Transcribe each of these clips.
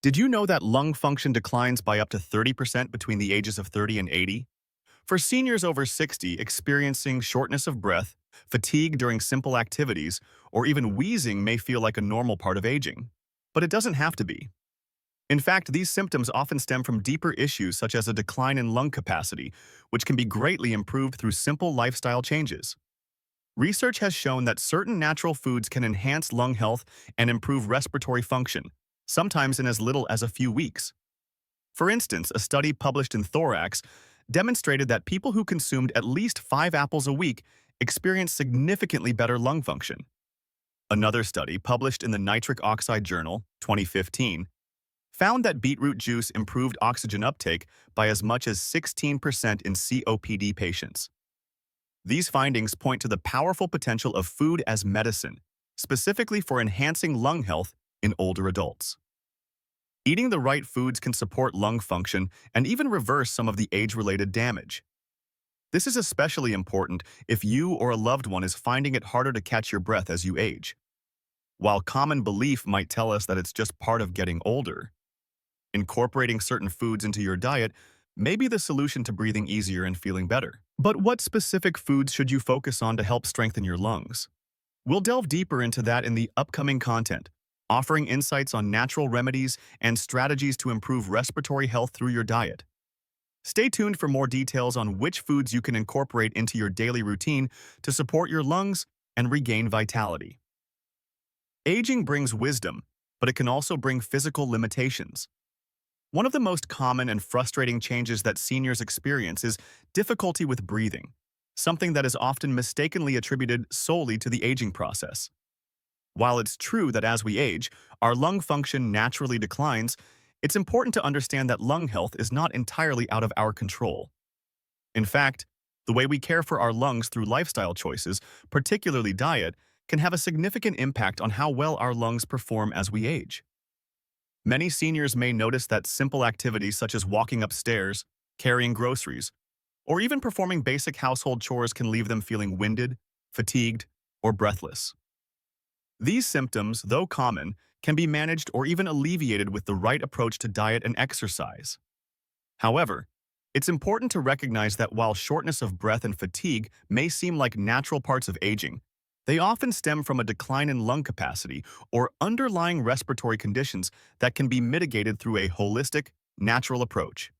Did you know that lung function declines by up to 30% between the ages of 30 and 80? For seniors over 60, experiencing shortness of breath, fatigue during simple activities, or even wheezing may feel like a normal part of aging. But it doesn't have to be. In fact, these symptoms often stem from deeper issues such as a decline in lung capacity, which can be greatly improved through simple lifestyle changes. Research has shown that certain natural foods can enhance lung health and improve respiratory function, sometimes in as little as a few weeks. For instance, a study published in Thorax demonstrated that people who consumed at least 5 apples a week experienced significantly better lung function. Another study, published in the Nitric Oxide Journal, 2015, found that beetroot juice improved oxygen uptake by as much as 16% in COPD patients. These findings point to the powerful potential of food as medicine, specifically for enhancing lung health in older adults. Eating the right foods can support lung function and even reverse some of the age-related damage. This is especially important if you or a loved one is finding it harder to catch your breath as you age. While common belief might tell us that it's just part of getting older, incorporating certain foods into your diet may be the solution to breathing easier and feeling better. But what specific foods should you focus on to help strengthen your lungs? We'll delve deeper into that in the upcoming content, offering insights on natural remedies and strategies to improve respiratory health through your diet. Stay tuned for more details on which foods you can incorporate into your daily routine to support your lungs and regain vitality. Aging brings wisdom, but it can also bring physical limitations. One of the most common and frustrating changes that seniors experience is difficulty with breathing, something that is often mistakenly attributed solely to the aging process. While it's true that as we age, our lung function naturally declines, it's important to understand that lung health is not entirely out of our control. In fact, the way we care for our lungs through lifestyle choices, particularly diet, can have a significant impact on how well our lungs perform as we age. Many seniors may notice that simple activities such as walking upstairs, carrying groceries, or even performing basic household chores can leave them feeling winded, fatigued, or breathless. These symptoms, though common, can be managed or even alleviated with the right approach to diet and exercise. However, it's important to recognize that while shortness of breath and fatigue may seem like natural parts of aging, they often stem from a decline in lung capacity or underlying respiratory conditions that can be mitigated through a holistic, natural approach.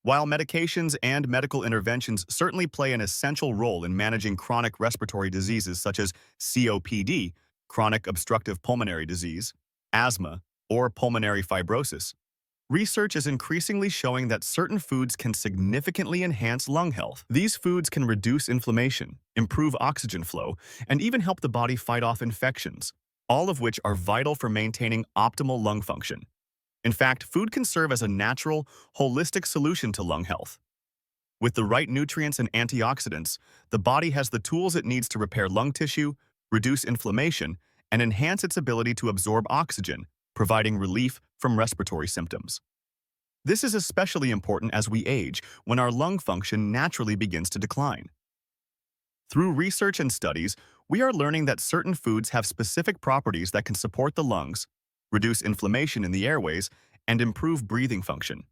While medications and medical interventions certainly play an essential role in managing chronic respiratory diseases such as COPD, chronic obstructive pulmonary disease, asthma, or pulmonary fibrosis, research is increasingly showing that certain foods can significantly enhance lung health. These foods can reduce inflammation, improve oxygen flow, and even help the body fight off infections, all of which are vital for maintaining optimal lung function. In fact, food can serve as a natural, holistic solution to lung health. With the right nutrients and antioxidants, the body has the tools it needs to repair lung tissue, reduce inflammation, and enhance its ability to absorb oxygen, providing relief from respiratory symptoms. This is especially important as we age, when our lung function naturally begins to decline. Through research and studies, we are learning that certain foods have specific properties that can support the lungs, reduce inflammation in the airways, and improve breathing function.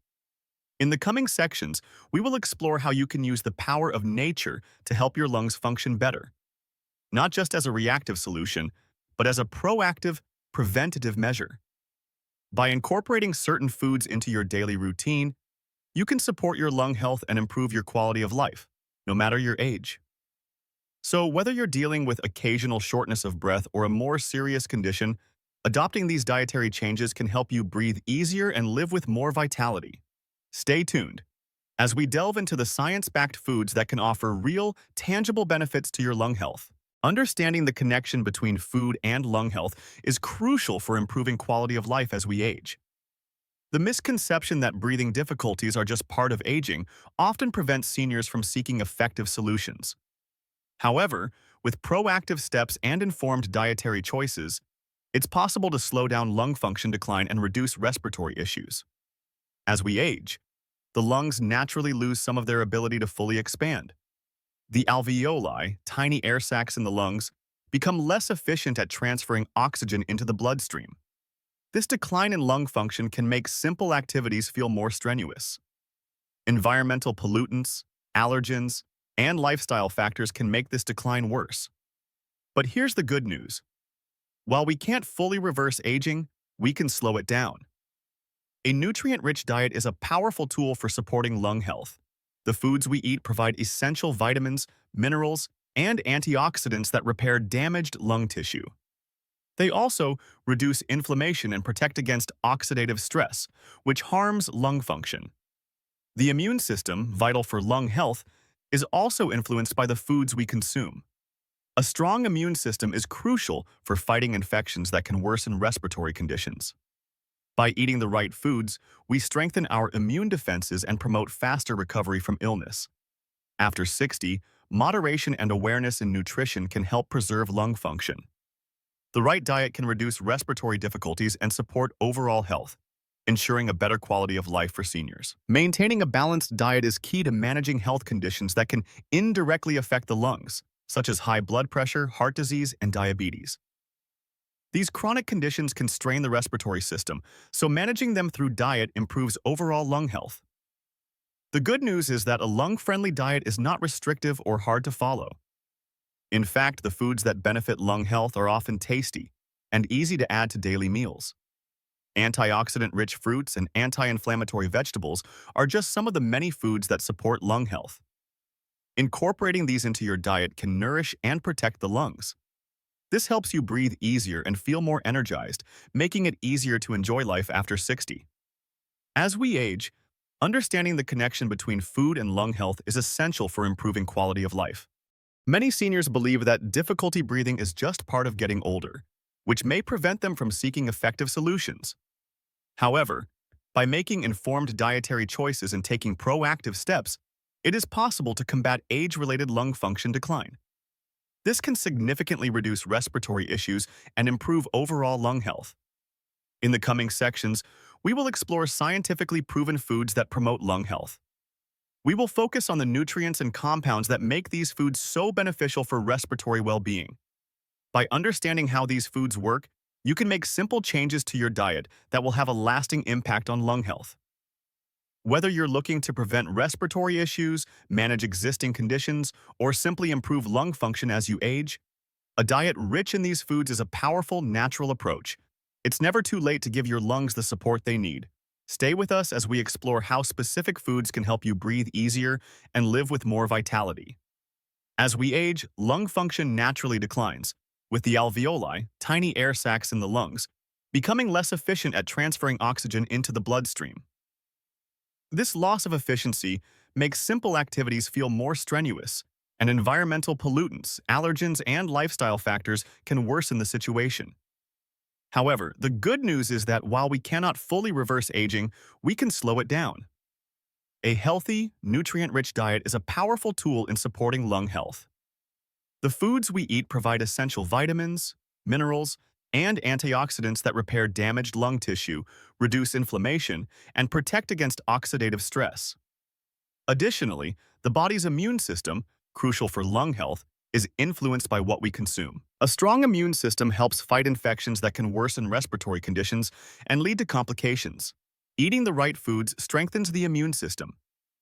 In the coming sections, we will explore how you can use the power of nature to help your lungs function better, not just as a reactive solution, but as a proactive, preventative measure. By incorporating certain foods into your daily routine, you can support your lung health and improve your quality of life, no matter your age. So, whether you're dealing with occasional shortness of breath or a more serious condition, adopting these dietary changes can help you breathe easier and live with more vitality. Stay tuned as we delve into the science-backed foods that can offer real, tangible benefits to your lung health. Understanding the connection between food and lung health is crucial for improving quality of life as we age. The misconception that breathing difficulties are just part of aging often prevents seniors from seeking effective solutions. However, with proactive steps and informed dietary choices, it's possible to slow down lung function decline and reduce respiratory issues. As we age, the lungs naturally lose some of their ability to fully expand. The alveoli, tiny air sacs in the lungs, become less efficient at transferring oxygen into the bloodstream. This decline in lung function can make simple activities feel more strenuous. Environmental pollutants, allergens, and lifestyle factors can make this decline worse. But here's the good news. While we can't fully reverse aging, we can slow it down. A nutrient-rich diet is a powerful tool for supporting lung health. The foods we eat provide essential vitamins, minerals, and antioxidants that repair damaged lung tissue. They also reduce inflammation and protect against oxidative stress, which harms lung function. The immune system, vital for lung health, is also influenced by the foods we consume. A strong immune system is crucial for fighting infections that can worsen respiratory conditions. By eating the right foods, we strengthen our immune defenses and promote faster recovery from illness. After 60, moderation and awareness in nutrition can help preserve lung function. The right diet can reduce respiratory difficulties and support overall health, ensuring a better quality of life for seniors. Maintaining a balanced diet is key to managing health conditions that can indirectly affect the lungs, such as high blood pressure, heart disease, and diabetes. These chronic conditions can strain the respiratory system, so managing them through diet improves overall lung health. The good news is that a lung-friendly diet is not restrictive or hard to follow. In fact, the foods that benefit lung health are often tasty and easy to add to daily meals. Antioxidant-rich fruits and anti-inflammatory vegetables are just some of the many foods that support lung health. Incorporating these into your diet can nourish and protect the lungs. This helps you breathe easier and feel more energized, making it easier to enjoy life after 60. As we age, understanding the connection between food and lung health is essential for improving quality of life. Many seniors believe that difficulty breathing is just part of getting older, which may prevent them from seeking effective solutions. However, by making informed dietary choices and taking proactive steps, it is possible to combat age-related lung function decline. This can significantly reduce respiratory issues and improve overall lung health. In the coming sections, we will explore scientifically proven foods that promote lung health. We will focus on the nutrients and compounds that make these foods so beneficial for respiratory well-being. By understanding how these foods work, you can make simple changes to your diet that will have a lasting impact on lung health. Whether you're looking to prevent respiratory issues, manage existing conditions, or simply improve lung function as you age, a diet rich in these foods is a powerful, natural approach. It's never too late to give your lungs the support they need. Stay with us as we explore how specific foods can help you breathe easier and live with more vitality. As we age, lung function naturally declines, with the alveoli, tiny air sacs in the lungs, becoming less efficient at transferring oxygen into the bloodstream. This loss of efficiency makes simple activities feel more strenuous, and environmental pollutants, allergens, and lifestyle factors can worsen the situation. However, the good news is that while we cannot fully reverse aging, we can slow it down. A healthy, nutrient-rich diet is a powerful tool in supporting lung health. The foods we eat provide essential vitamins, minerals, and antioxidants that repair damaged lung tissue, reduce inflammation, and protect against oxidative stress. Additionally, the body's immune system, crucial for lung health, is influenced by what we consume. A strong immune system helps fight infections that can worsen respiratory conditions and lead to complications. Eating the right foods strengthens the immune system,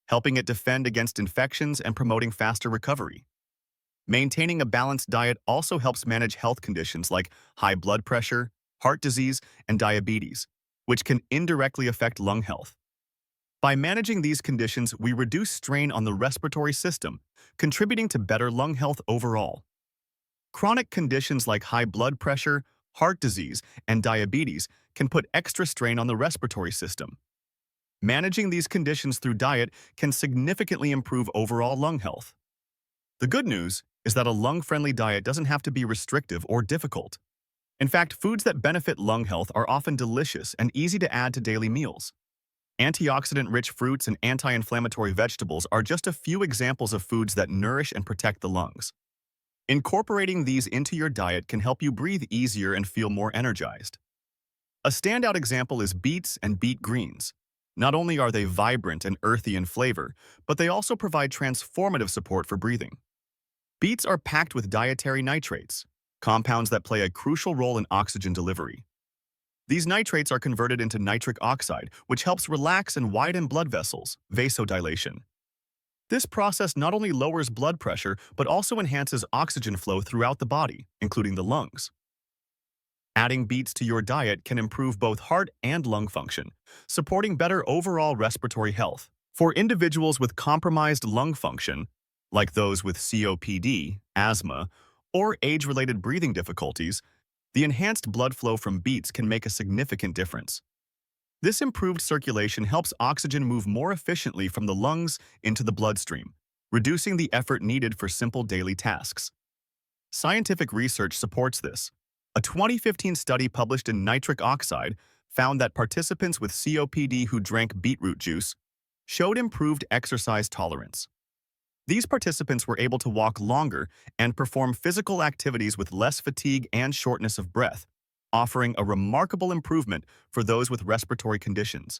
helping it defend against infections and promoting faster recovery. Maintaining a balanced diet also helps manage health conditions like high blood pressure, heart disease, and diabetes, which can indirectly affect lung health. By managing these conditions, we reduce strain on the respiratory system, contributing to better lung health overall. Chronic conditions like high blood pressure, heart disease, and diabetes can put extra strain on the respiratory system. Managing these conditions through diet can significantly improve overall lung health. The good news is that a lung-friendly diet doesn't have to be restrictive or difficult. In fact, foods that benefit lung health are often delicious and easy to add to daily meals. Antioxidant-rich fruits and anti-inflammatory vegetables are just a few examples of foods that nourish and protect the lungs. Incorporating these into your diet can help you breathe easier and feel more energized. A standout example is beets and beet greens. Not only are they vibrant and earthy in flavor, but they also provide transformative support for breathing. Beets are packed with dietary nitrates, compounds that play a crucial role in oxygen delivery. These nitrates are converted into nitric oxide, which helps relax and widen blood vessels, vasodilation. This process not only lowers blood pressure, but also enhances oxygen flow throughout the body, including the lungs. Adding beets to your diet can improve both heart and lung function, supporting better overall respiratory health. For individuals with compromised lung function, like those with COPD, asthma, or age-related breathing difficulties, the enhanced blood flow from beets can make a significant difference. This improved circulation helps oxygen move more efficiently from the lungs into the bloodstream, reducing the effort needed for simple daily tasks. Scientific research supports this. A 2015 study published in Nitric Oxide found that participants with COPD who drank beetroot juice showed improved exercise tolerance. These participants were able to walk longer and perform physical activities with less fatigue and shortness of breath, offering a remarkable improvement for those with respiratory conditions.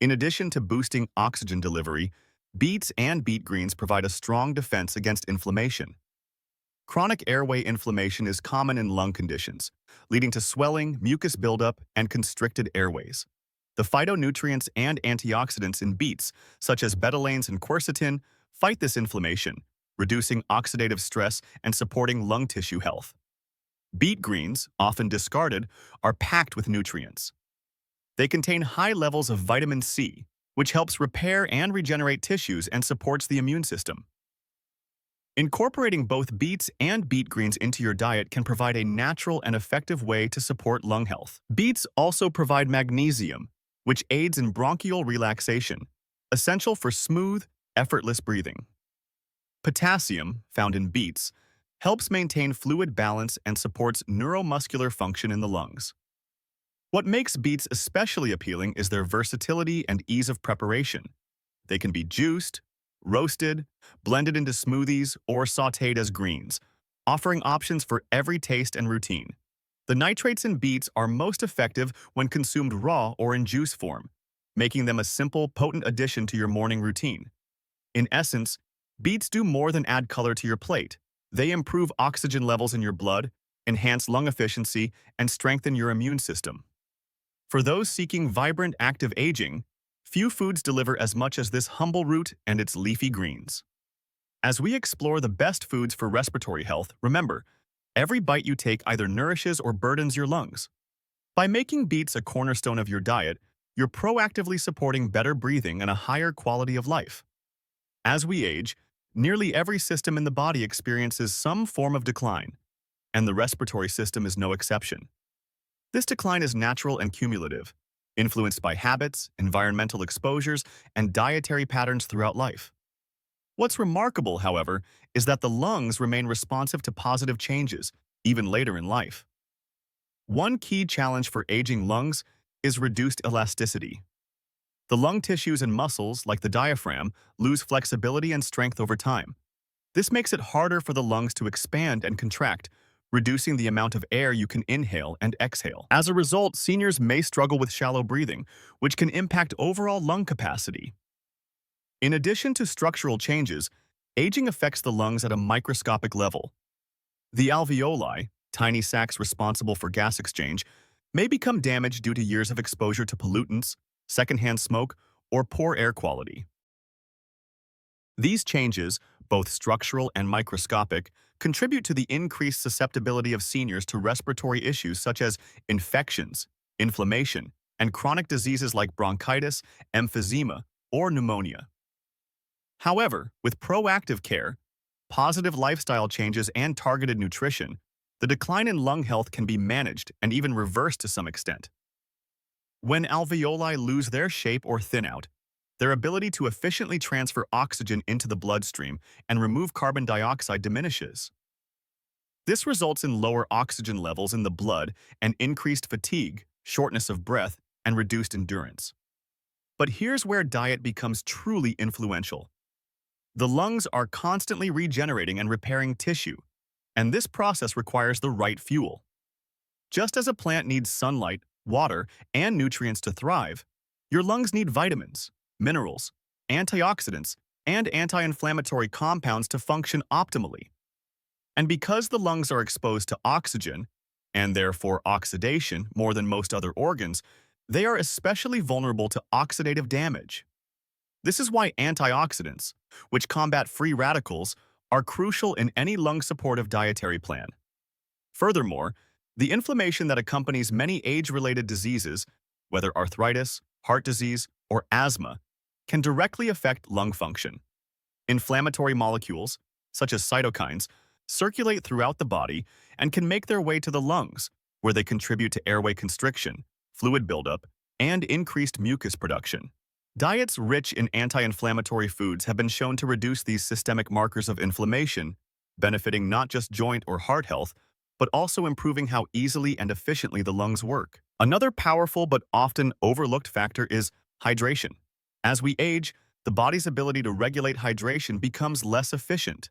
In addition to boosting oxygen delivery, beets and beet greens provide a strong defense against inflammation. Chronic airway inflammation is common in lung conditions, leading to swelling, mucus buildup, and constricted airways. The phytonutrients and antioxidants in beets, such as betalains and quercetin, fight this inflammation, reducing oxidative stress and supporting lung tissue health. Beet greens, often discarded, are packed with nutrients. They contain high levels of vitamin C, which helps repair and regenerate tissues and supports the immune system. Incorporating both beets and beet greens into your diet can provide a natural and effective way to support lung health. Beets also provide magnesium, which aids in bronchial relaxation, essential for smooth, effortless breathing. Potassium, found in beets, helps maintain fluid balance and supports neuromuscular function in the lungs. What makes beets especially appealing is their versatility and ease of preparation. They can be juiced, roasted, blended into smoothies, or sautéed as greens, offering options for every taste and routine. The nitrates in beets are most effective when consumed raw or in juice form, making them a simple, potent addition to your morning routine. In essence, beets do more than add color to your plate. They improve oxygen levels in your blood, enhance lung efficiency, and strengthen your immune system. For those seeking vibrant, active aging, few foods deliver as much as this humble root and its leafy greens. As we explore the best foods for respiratory health, remember, every bite you take either nourishes or burdens your lungs. By making beets a cornerstone of your diet, you're proactively supporting better breathing and a higher quality of life. As we age, nearly every system in the body experiences some form of decline, and the respiratory system is no exception. This decline is natural and cumulative, influenced by habits, environmental exposures, and dietary patterns throughout life. What's remarkable, however, is that the lungs remain responsive to positive changes, even later in life. One key challenge for aging lungs is reduced elasticity. The lung tissues and muscles, like the diaphragm, lose flexibility and strength over time. This makes it harder for the lungs to expand and contract, reducing the amount of air you can inhale and exhale. As a result, seniors may struggle with shallow breathing, which can impact overall lung capacity. In addition to structural changes, aging affects the lungs at a microscopic level. The alveoli, tiny sacs responsible for gas exchange, may become damaged due to years of exposure to pollutants, secondhand smoke, or poor air quality. These changes, both structural and microscopic, contribute to the increased susceptibility of seniors to respiratory issues such as infections, inflammation, and chronic diseases like bronchitis, emphysema, or pneumonia. However, with proactive care, positive lifestyle changes, and targeted nutrition, the decline in lung health can be managed and even reversed to some extent. When alveoli lose their shape or thin out, their ability to efficiently transfer oxygen into the bloodstream and remove carbon dioxide diminishes. This results in lower oxygen levels in the blood and increased fatigue, shortness of breath, and reduced endurance. But here's where diet becomes truly influential. The lungs are constantly regenerating and repairing tissue, and this process requires the right fuel. Just as a plant needs sunlight, water, and nutrients to thrive, your lungs need vitamins, minerals, antioxidants, and anti-inflammatory compounds to function optimally. And because the lungs are exposed to oxygen, and therefore oxidation more than most other organs, they are especially vulnerable to oxidative damage. This is why antioxidants, which combat free radicals, are crucial in any lung-supportive dietary plan. Furthermore, the inflammation that accompanies many age-related diseases, whether arthritis, heart disease, or asthma, can directly affect lung function. Inflammatory molecules, such as cytokines, circulate throughout the body and can make their way to the lungs, where they contribute to airway constriction, fluid buildup, and increased mucus production. Diets rich in anti-inflammatory foods have been shown to reduce these systemic markers of inflammation, benefiting not just joint or heart health, but also improving how easily and efficiently the lungs work. Another powerful but often overlooked factor is hydration. As we age, the body's ability to regulate hydration becomes less efficient.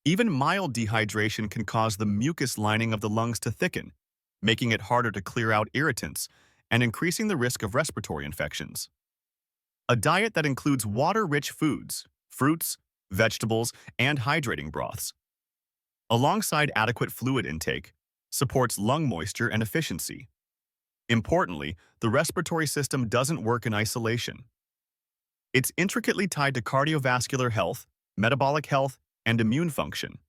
Even mild dehydration can cause the mucus lining of the lungs to thicken, making it harder to clear out irritants and increasing the risk of respiratory infections. A diet that includes water-rich foods, fruits, vegetables, and hydrating broths, alongside adequate fluid intake, supports lung moisture and efficiency. Importantly, the respiratory system doesn't work in isolation. It's intricately tied to cardiovascular health, metabolic health, and immune function.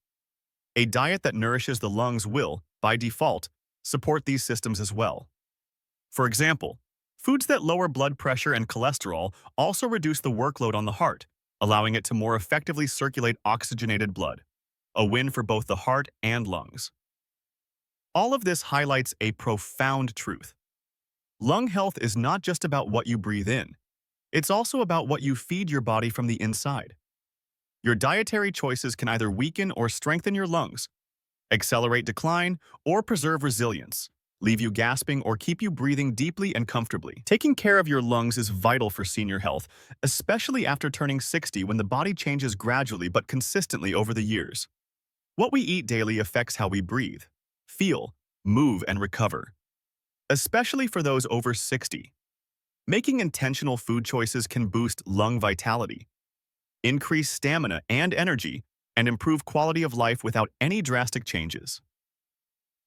A diet that nourishes the lungs will, by default, support these systems as well. For example, foods that lower blood pressure and cholesterol also reduce the workload on the heart, allowing it to more effectively circulate oxygenated blood, a win for both the heart and lungs. All of this highlights a profound truth. Lung health is not just about what you breathe in. It's also about what you feed your body from the inside. Your dietary choices can either weaken or strengthen your lungs, accelerate decline, or preserve resilience, leave you gasping or keep you breathing deeply and comfortably. Taking care of your lungs is vital for senior health, especially after turning 60 when the body changes gradually but consistently over the years. What we eat daily affects how we breathe, feel, move, and recover, especially for those over 60. Making intentional food choices can boost lung vitality, increase stamina and energy, and improve quality of life without any drastic changes.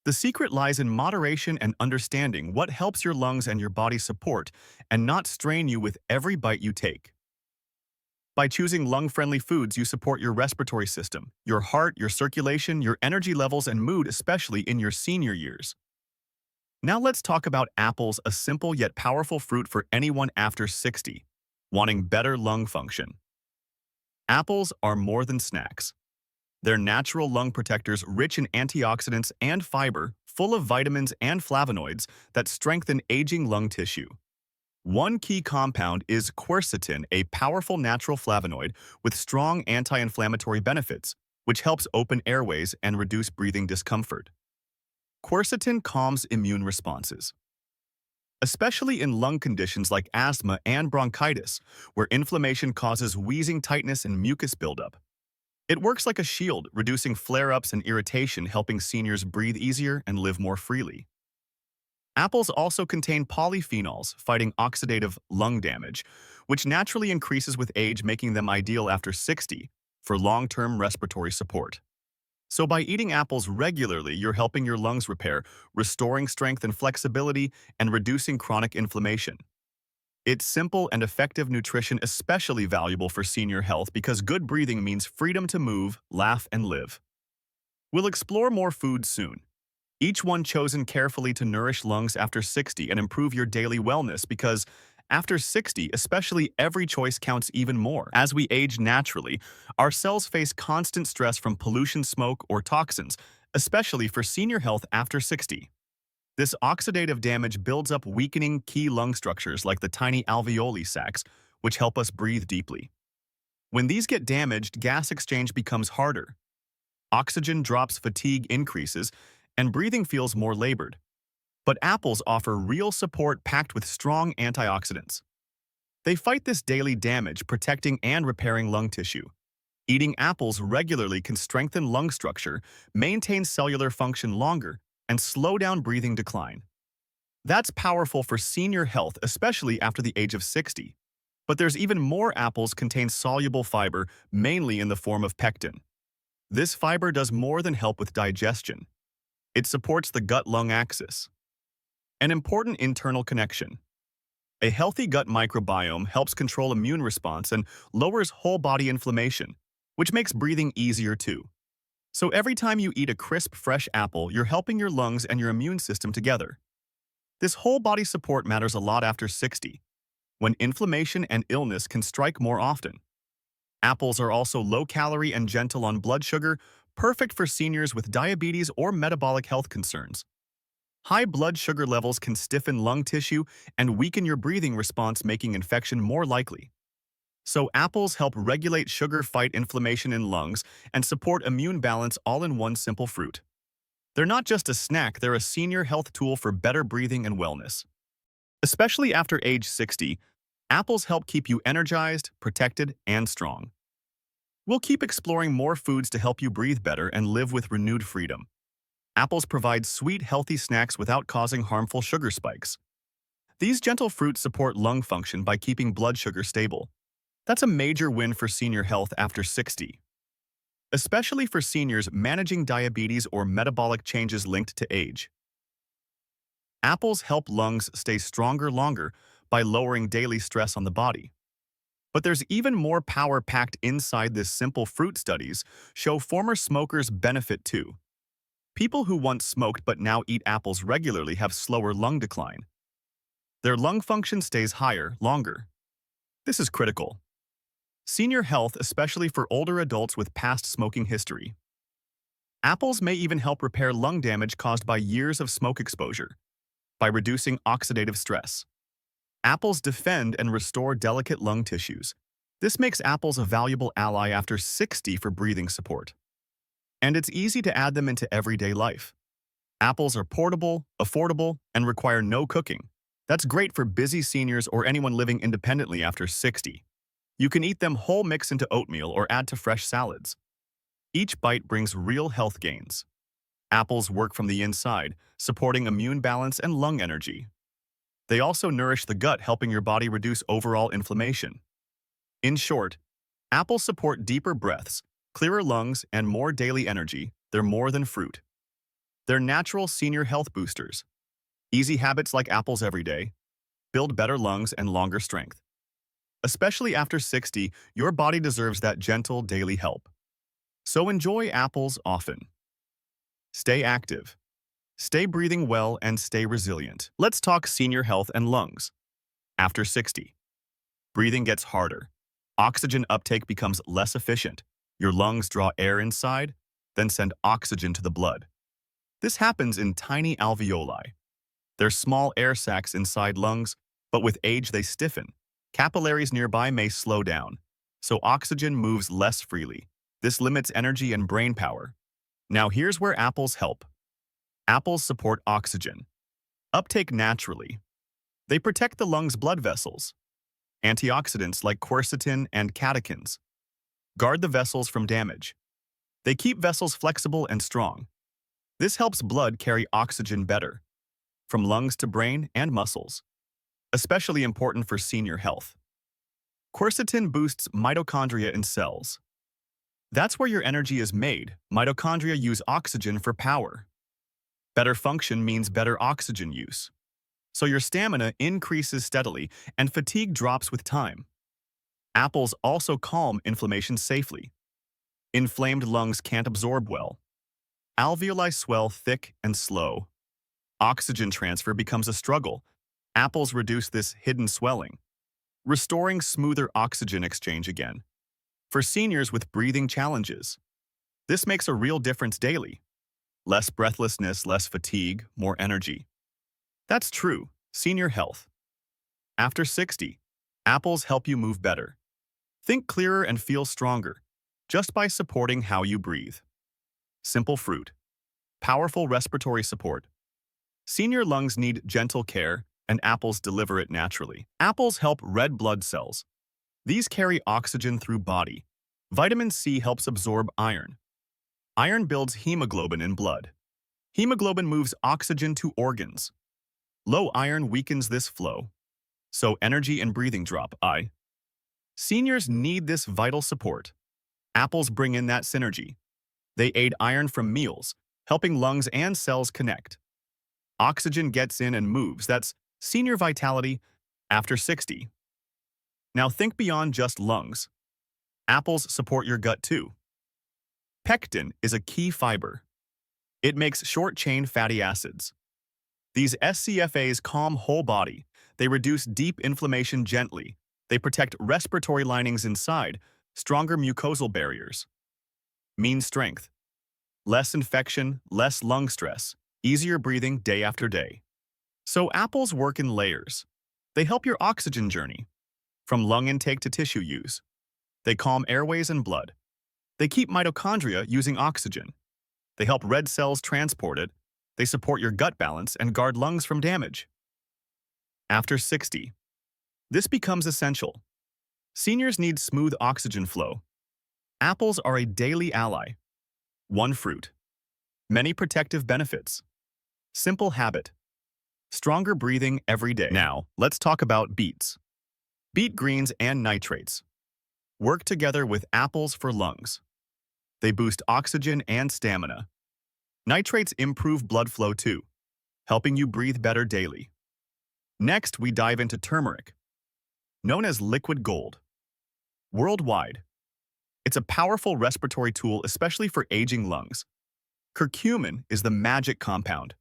The secret lies in moderation and understanding what helps your lungs and your body support and not strain you with every bite you take. By choosing lung-friendly foods, you support your respiratory system, your heart, your circulation, your energy levels, and mood, especially in your senior years. Now let's talk about apples, a simple yet powerful fruit for anyone after 60, wanting better lung function. Apples are more than snacks. They're natural lung protectors rich in antioxidants and fiber, full of vitamins and flavonoids that strengthen aging lung tissue. One key compound is quercetin, a powerful natural flavonoid with strong anti-inflammatory benefits, which helps open airways and reduce breathing discomfort. Quercetin calms immune responses, especially in lung conditions like asthma and bronchitis, where inflammation causes wheezing, tightness, and mucus buildup. It works like a shield, reducing flare-ups and irritation, helping seniors breathe easier and live more freely. Apples also contain polyphenols, fighting oxidative lung damage, which naturally increases with age, making them ideal after 60 for long-term respiratory support. So by eating apples regularly, you're helping your lungs repair, restoring strength and flexibility, and reducing chronic inflammation. It's simple and effective nutrition, especially valuable for senior health because good breathing means freedom to move, laugh, and live. We'll explore more foods soon, each one chosen carefully to nourish lungs after 60 and improve your daily wellness because after 60, especially, every choice counts even more. As we age naturally, our cells face constant stress from pollution, smoke, or toxins, especially for senior health after 60. This oxidative damage builds up, weakening key lung structures like the tiny alveoli sacs, which help us breathe deeply. When these get damaged, gas exchange becomes harder. Oxygen drops, fatigue increases, and breathing feels more labored. But apples offer real support packed with strong antioxidants. They fight this daily damage, protecting and repairing lung tissue. Eating apples regularly can strengthen lung structure, maintain cellular function longer, and slow down breathing decline. That's powerful for senior health, especially after the age of 60. But there's even more. Apples contain soluble fiber, mainly in the form of pectin. This fiber does more than help with digestion. It supports the gut-lung axis. An important internal connection. A healthy gut microbiome helps control immune response and lowers whole body inflammation, which makes breathing easier too. So every time you eat a crisp, fresh apple, you're helping your lungs and your immune system together. This whole body support matters a lot after 60, when inflammation and illness can strike more often. Apples are also low-calorie and gentle on blood sugar, perfect for seniors with diabetes or metabolic health concerns. High blood sugar levels can stiffen lung tissue and weaken your breathing response, making infection more likely. So apples help regulate sugar, fight inflammation in lungs, and support immune balance all in one simple fruit. They're not just a snack, they're a senior health tool for better breathing and wellness. Especially after age 60, apples help keep you energized, protected, and strong. We'll keep exploring more foods to help you breathe better and live with renewed freedom. Apples provide sweet, healthy snacks without causing harmful sugar spikes. These gentle fruits support lung function by keeping blood sugar stable. That's a major win for senior health after 60. Especially for seniors managing diabetes or metabolic changes linked to age. Apples help lungs stay stronger longer by lowering daily stress on the body. But there's even more power packed inside this simple fruit. Studies show former smokers benefit too. People who once smoked but now eat apples regularly have slower lung decline. Their lung function stays higher longer. This is critical. Senior health, especially for older adults with past smoking history. Apples may even help repair lung damage caused by years of smoke exposure by reducing oxidative stress. Apples defend and restore delicate lung tissues. This makes apples a valuable ally after 60 for breathing support. And it's easy to add them into everyday life. Apples are portable, affordable, and require no cooking. That's great for busy seniors or anyone living independently after 60. You can eat them whole, mix into oatmeal, or add to fresh salads. Each bite brings real health gains. Apples work from the inside, supporting immune balance and lung energy. They also nourish the gut, helping your body reduce overall inflammation. In short, apples support deeper breaths, clearer lungs, and more daily energy. They're more than fruit. They're natural senior health boosters. Easy habits like apples every day build better lungs and longer strength. Especially after 60, your body deserves that gentle daily help. So enjoy apples often. Stay active. Stay breathing well and stay resilient. Let's talk senior health and lungs. After 60, breathing gets harder. Oxygen uptake becomes less efficient. Your lungs draw air inside, then send oxygen to the blood. This happens in tiny alveoli. They're small air sacs inside lungs, but with age they stiffen. Capillaries nearby may slow down, so oxygen moves less freely. This limits energy and brain power. Now here's where apples help. Apples support oxygen uptake naturally. They protect the lungs' blood vessels. Antioxidants like quercetin and catechins guard the vessels from damage. They keep vessels flexible and strong. This helps blood carry oxygen better, from lungs to brain and muscles. Especially important for senior health. Quercetin boosts mitochondria in cells. That's where your energy is made. Mitochondria use oxygen for power. Better function means better oxygen use. So your stamina increases steadily and fatigue drops with time. Apples also calm inflammation safely. Inflamed lungs can't absorb well. Alveoli swell thick and slow. Oxygen transfer becomes a struggle. Apples reduce this hidden swelling, restoring smoother oxygen exchange again. For seniors with breathing challenges, this makes a real difference daily. Less breathlessness, less fatigue, more energy. That's true, senior health. After 60, apples help you move better. Think clearer and feel stronger, just by supporting how you breathe. Simple fruit. Powerful respiratory support. Senior lungs need gentle care, and apples deliver it naturally. Apples help red blood cells. These carry oxygen through body. Vitamin C helps absorb iron. Iron builds hemoglobin in blood. Hemoglobin moves oxygen to organs. Low iron weakens this flow, so energy and breathing drop. Seniors need this vital support. Apples bring in that synergy. They aid iron from meals, helping lungs and cells connect. Oxygen gets in and moves. That's senior vitality after 60. Now think beyond just lungs. Apples support your gut too. Pectin is a key fiber. It makes short-chain fatty acids. These SCFAs calm whole body. They reduce deep inflammation gently. They protect respiratory linings inside, stronger mucosal barriers. Mean strength. Less infection, less lung stress, easier breathing day after day. So apples work in layers. They help your oxygen journey, from lung intake to tissue use. They calm airways and blood. They keep mitochondria using oxygen. They help red cells transport it. They support your gut balance and guard lungs from damage. After 60, this becomes essential. Seniors need smooth oxygen flow. Apples are a daily ally. One fruit. Many protective benefits. Simple habit. Stronger breathing every day. Now, let's talk about beets. Beet greens and nitrates work together with apples for lungs. They boost oxygen and stamina. Nitrates improve blood flow too, helping you breathe better daily. Next, we dive into turmeric, known as liquid gold. Worldwide, it's a powerful respiratory tool, especially for aging lungs. Curcumin is the magic compound.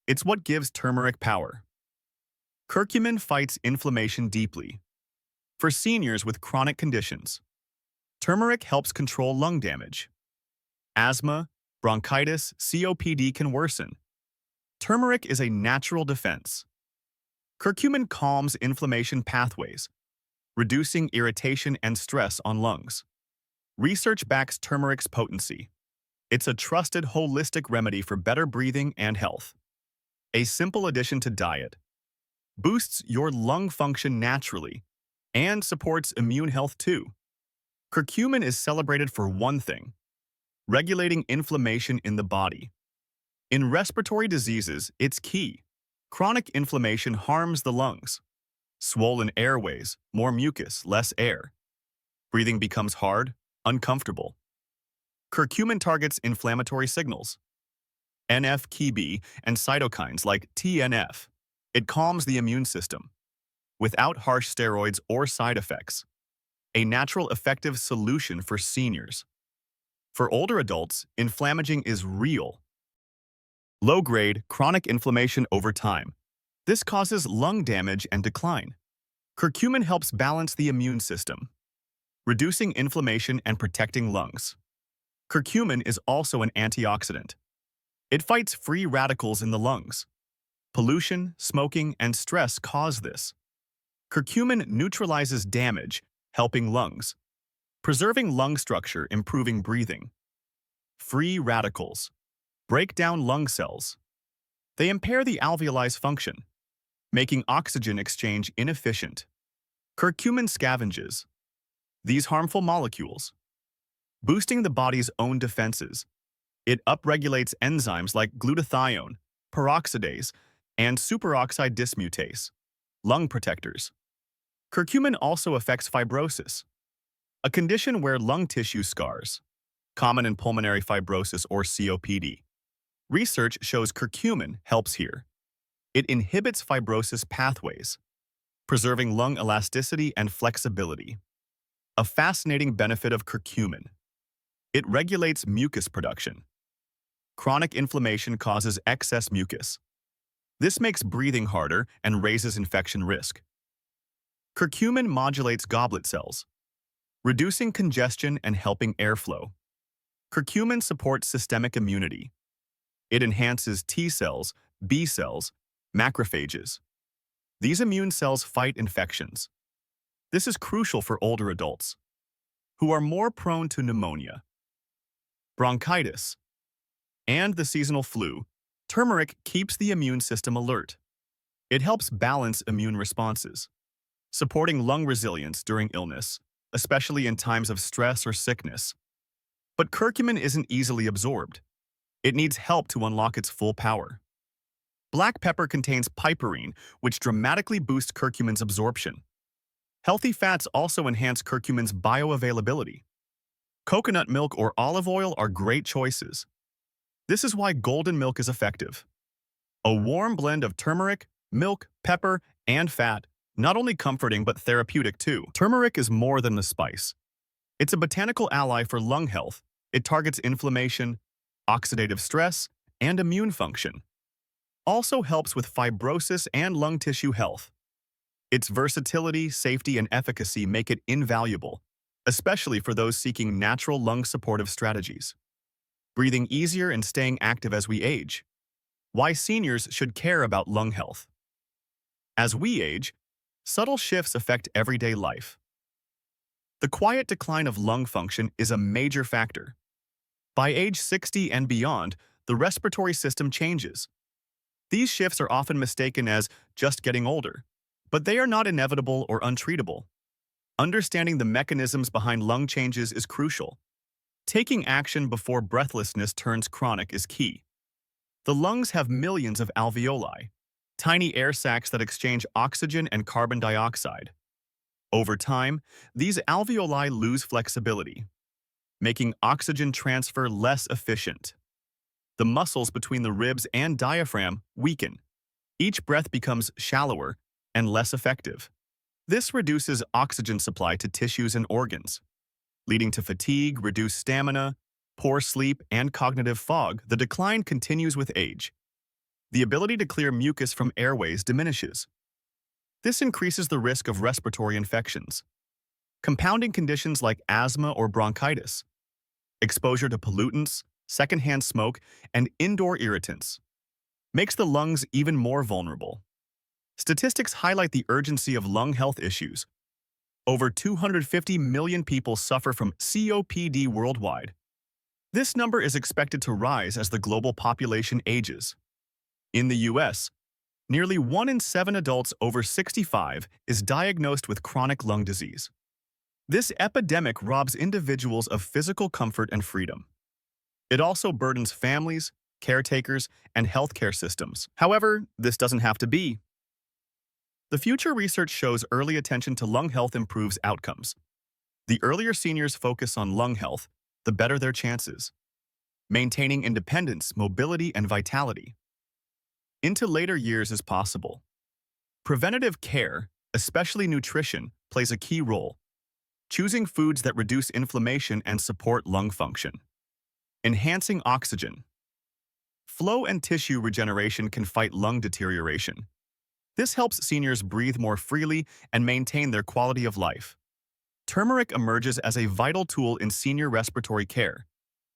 It's what gives turmeric power. Curcumin fights inflammation deeply. For seniors with chronic conditions, turmeric helps control lung damage. Asthma, bronchitis, COPD can worsen. Turmeric is a natural defense. Curcumin calms inflammation pathways, reducing irritation and stress on lungs. Research backs turmeric's potency. It's a trusted holistic remedy for better breathing and health. A simple addition to diet boosts your lung function naturally and supports immune health too. Curcumin is celebrated for one thing: regulating inflammation in the body. In respiratory diseases, it's key. Chronic inflammation harms the lungs. Swollen airways, more mucus, less air. Breathing becomes hard, uncomfortable. Curcumin targets inflammatory signals, NF-κB, and cytokines like TNF. It calms the immune system without harsh steroids or side effects. A natural, effective solution for seniors. For older adults, inflammation is real. Low-grade, chronic inflammation over time. This causes lung damage and decline. Curcumin helps balance the immune system, reducing inflammation and protecting lungs. Curcumin is also an antioxidant. It fights free radicals in the lungs. Pollution, smoking, and stress cause this. Curcumin neutralizes damage, helping lungs, preserving lung structure, improving breathing. Free radicals break down lung cells. They impair the alveoli's function, making oxygen exchange inefficient. Curcumin scavenges these harmful molecules, boosting the body's own defenses. It upregulates enzymes like glutathione, peroxidase, and superoxide dismutase, lung protectors. Curcumin also affects fibrosis, a condition where lung tissue scars, common in pulmonary fibrosis or COPD. Research shows curcumin helps here. It inhibits fibrosis pathways, preserving lung elasticity and flexibility. A fascinating benefit of curcumin: it regulates mucus production. Chronic inflammation causes excess mucus. This makes breathing harder and raises infection risk. Curcumin modulates goblet cells, reducing congestion and helping airflow. Curcumin supports systemic immunity. It enhances T cells, B cells, macrophages. These immune cells fight infections. This is crucial for older adults who are more prone to pneumonia, bronchitis, and the seasonal flu. Turmeric keeps the immune system alert. It helps balance immune responses, supporting lung resilience during illness, especially in times of stress or sickness. But curcumin isn't easily absorbed. It needs help to unlock its full power. Black pepper contains piperine, which dramatically boosts curcumin's absorption. Healthy fats also enhance curcumin's bioavailability. Coconut milk or olive oil are great choices. This is why golden milk is effective. A warm blend of turmeric, milk, pepper, and fat, not only comforting but therapeutic too. Turmeric is more than a spice. It's a botanical ally for lung health. It targets inflammation, oxidative stress, and immune function. Also helps with fibrosis and lung tissue health. Its versatility, safety, and efficacy make it invaluable, especially for those seeking natural lung supportive strategies. Breathing easier and staying active as we age. Why seniors should care about lung health. As we age, subtle shifts affect everyday life. The quiet decline of lung function is a major factor. By age 60 and beyond, the respiratory system changes. These shifts are often mistaken as just getting older, but they are not inevitable or untreatable. Understanding the mechanisms behind lung changes is crucial. Taking action before breathlessness turns chronic is key. The lungs have millions of alveoli, tiny air sacs that exchange oxygen and carbon dioxide. Over time, these alveoli lose flexibility, making oxygen transfer less efficient. The muscles between the ribs and diaphragm weaken. Each breath becomes shallower and less effective. This reduces oxygen supply to tissues and organs, leading to fatigue, reduced stamina, poor sleep, and cognitive fog. The decline continues with age. The ability to clear mucus from airways diminishes. This increases the risk of respiratory infections, compounding conditions like asthma or bronchitis. Exposure to pollutants, secondhand smoke, and indoor irritants makes the lungs even more vulnerable. Statistics highlight the urgency of lung health issues. Over 250 million people suffer from COPD worldwide. This number is expected to rise as the global population ages. In the US, nearly 1 in 7 adults over 65 is diagnosed with chronic lung disease. This epidemic robs individuals of physical comfort and freedom. It also burdens families, caretakers, and healthcare systems. However, this doesn't have to be. The future research shows early attention to lung health improves outcomes. The earlier seniors focus on lung health, the better their chances. Maintaining independence, mobility, and vitality into later years is possible. Preventative care, especially nutrition, plays a key role. Choosing foods that reduce inflammation and support lung function. Enhancing oxygen flow and tissue regeneration can fight lung deterioration. This helps seniors breathe more freely and maintain their quality of life. Turmeric emerges as a vital tool in senior respiratory care.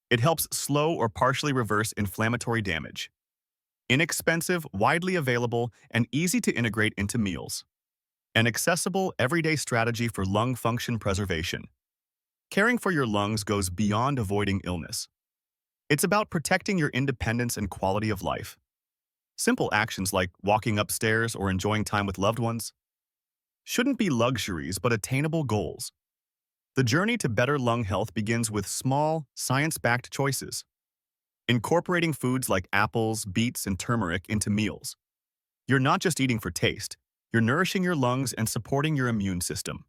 It helps slow or partially reverse inflammatory damage. Inexpensive, widely available, and easy to integrate into meals. An accessible, everyday strategy for lung function preservation. Caring for your lungs goes beyond avoiding illness. It's about protecting your independence and quality of life. Simple actions like walking upstairs or enjoying time with loved ones shouldn't be luxuries but attainable goals. The journey to better lung health begins with small, science-backed choices. Incorporating foods like apples, beets, and turmeric into meals. You're not just eating for taste, you're nourishing your lungs and supporting your immune system.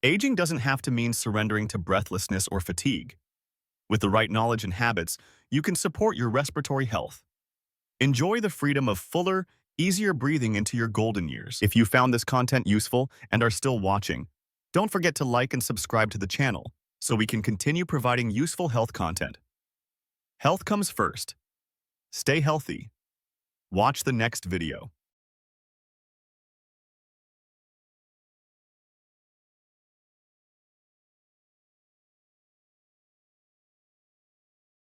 Aging doesn't have to mean surrendering to breathlessness or fatigue. With the right knowledge and habits, you can support your respiratory health. Enjoy the freedom of fuller, easier breathing into your golden years. If you found this content useful and are still watching, don't forget to like and subscribe to the channel so we can continue providing useful health content. Health comes first. Stay healthy. Watch the next video.